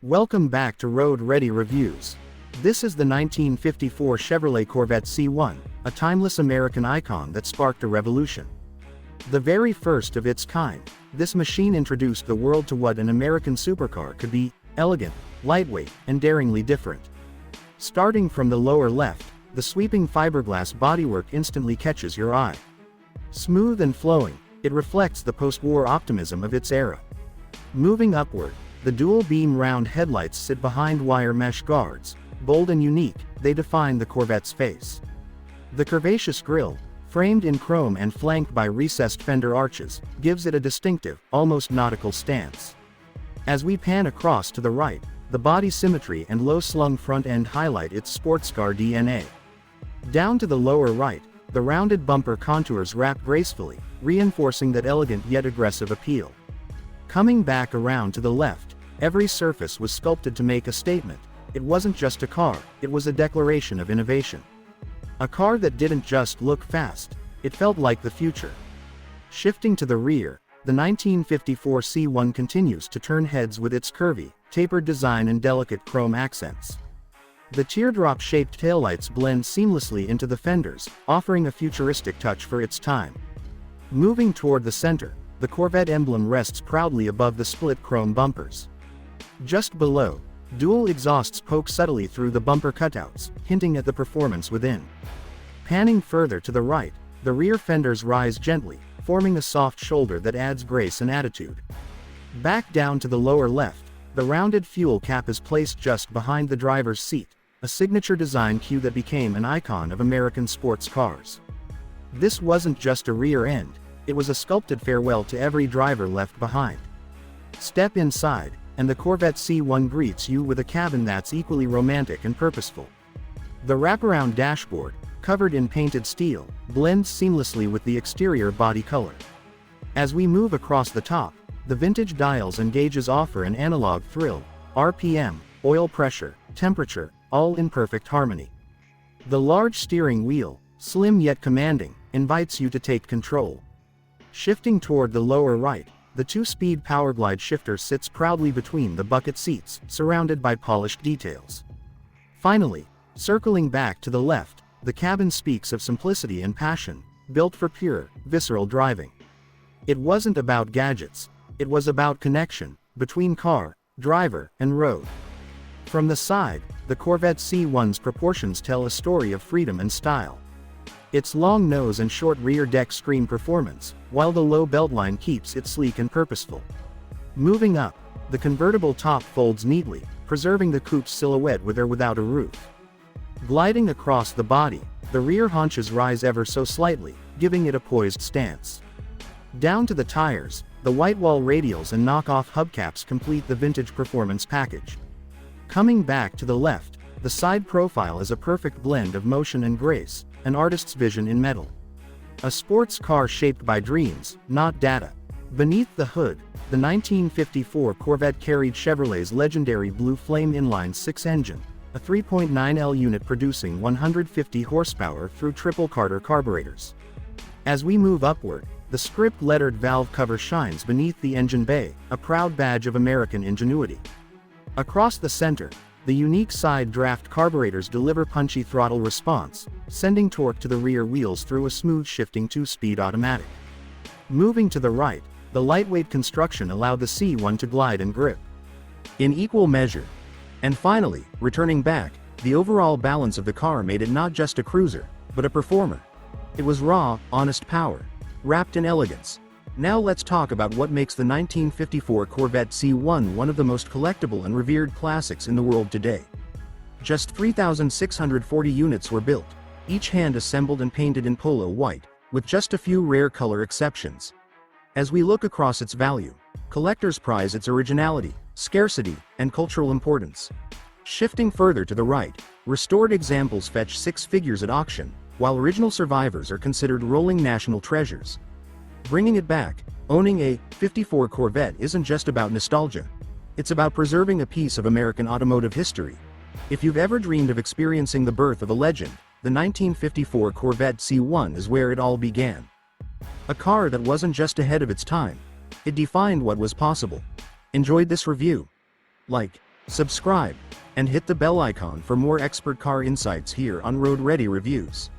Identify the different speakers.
Speaker 1: Welcome back to Road Ready Reviews. This is the 1954 Chevrolet Corvette C1, a timeless American icon that sparked a revolution. The very first of its kind, this machine introduced the world to what an American supercar could be: elegant, lightweight, and daringly different. Starting from the lower left, the sweeping fiberglass bodywork instantly catches your eye. Smooth and flowing, it reflects the post-war optimism of its era. Moving upward, the dual-beam round headlights sit behind wire mesh guards. Bold and unique, they define the Corvette's face. The curvaceous grille, framed in chrome and flanked by recessed fender arches, gives it a distinctive, almost nautical stance. As we pan across to the right, the body symmetry and low-slung front end highlight its sports car DNA. Down to the lower right, the rounded bumper contours wrap gracefully, reinforcing that elegant yet aggressive appeal. Coming back around to the left, every surface was sculpted to make a statement. It wasn't just a car, it was a declaration of innovation. A car that didn't just look fast, it felt like the future. Shifting to the rear, the 1954 C1 continues to turn heads with its curvy, tapered design and delicate chrome accents. The teardrop-shaped taillights blend seamlessly into the fenders, offering a futuristic touch for its time. Moving toward the center, the Corvette emblem rests proudly above the split chrome bumpers. Just below, dual exhausts poke subtly through the bumper cutouts, hinting at the performance within. Panning further to the right, the rear fenders rise gently, forming a soft shoulder that adds grace and attitude. Back down to the lower left, the rounded fuel cap is placed just behind the driver's seat, a signature design cue that became an icon of American sports cars. This wasn't just a rear end, it was a sculpted farewell to every driver left behind. Step inside, and the Corvette C1 greets you with a cabin that's equally romantic and purposeful. The wraparound dashboard, covered in painted steel, blends seamlessly with the exterior body color. As we move across the top, the vintage dials and gauges offer an analog thrill: RPM, oil pressure, temperature, all in perfect harmony. The large steering wheel, slim yet commanding, invites you to take control. Shifting toward the lower right, the two-speed Powerglide shifter sits proudly between the bucket seats, surrounded by polished details. Finally, circling back to the left, the cabin speaks of simplicity and passion, built for pure, visceral driving. It wasn't about gadgets, it was about connection, between car, driver, and road. From the side, the Corvette C1's proportions tell a story of freedom and style. Its long nose and short rear deck scream performance, while the low beltline keeps it sleek and purposeful. Moving up, the convertible top folds neatly, preserving the coupe's silhouette with or without a roof. Gliding across the body, the rear haunches rise ever so slightly, giving it a poised stance. Down to the tires, the white wall radials and knockoff hubcaps complete the vintage performance package. Coming back to the left, the side profile is a perfect blend of motion and grace, an artist's vision in metal. A sports car shaped by dreams, not data. Beneath the hood, the 1954 Corvette carried Chevrolet's legendary Blue Flame inline-six engine, a 3.9L unit producing 150 horsepower through triple Carter carburetors. As we move upward, the script-lettered valve cover shines beneath the engine bay, a proud badge of American ingenuity. Across the center, the unique side draft carburetors deliver punchy throttle response, sending torque to the rear wheels through a smooth shifting two-speed automatic. Moving to the right, the lightweight construction allowed the C1 to glide and grip in equal measure. And finally, returning back, the overall balance of the car made it not just a cruiser, but a performer. It was raw, honest power, wrapped in elegance. Now let's talk about what makes the 1954 Corvette C1 one of the most collectible and revered classics in the world today. Just 3,640 units were built, each hand-assembled and painted in polo white, with just a few rare color exceptions. As we look across its value, collectors prize its originality, scarcity, and cultural importance. Shifting further to the right, restored examples fetch six figures at auction, while original survivors are considered rolling national treasures. Bringing it back, owning a 54 Corvette isn't just about nostalgia. It's about preserving a piece of American automotive history. If you've ever dreamed of experiencing the birth of a legend, the 1954 Corvette C1 is where it all began. A car that wasn't just ahead of its time, it defined what was possible. Enjoyed this review? Like, Subscribe, and hit the bell icon for more expert car insights here on Road Ready Reviews.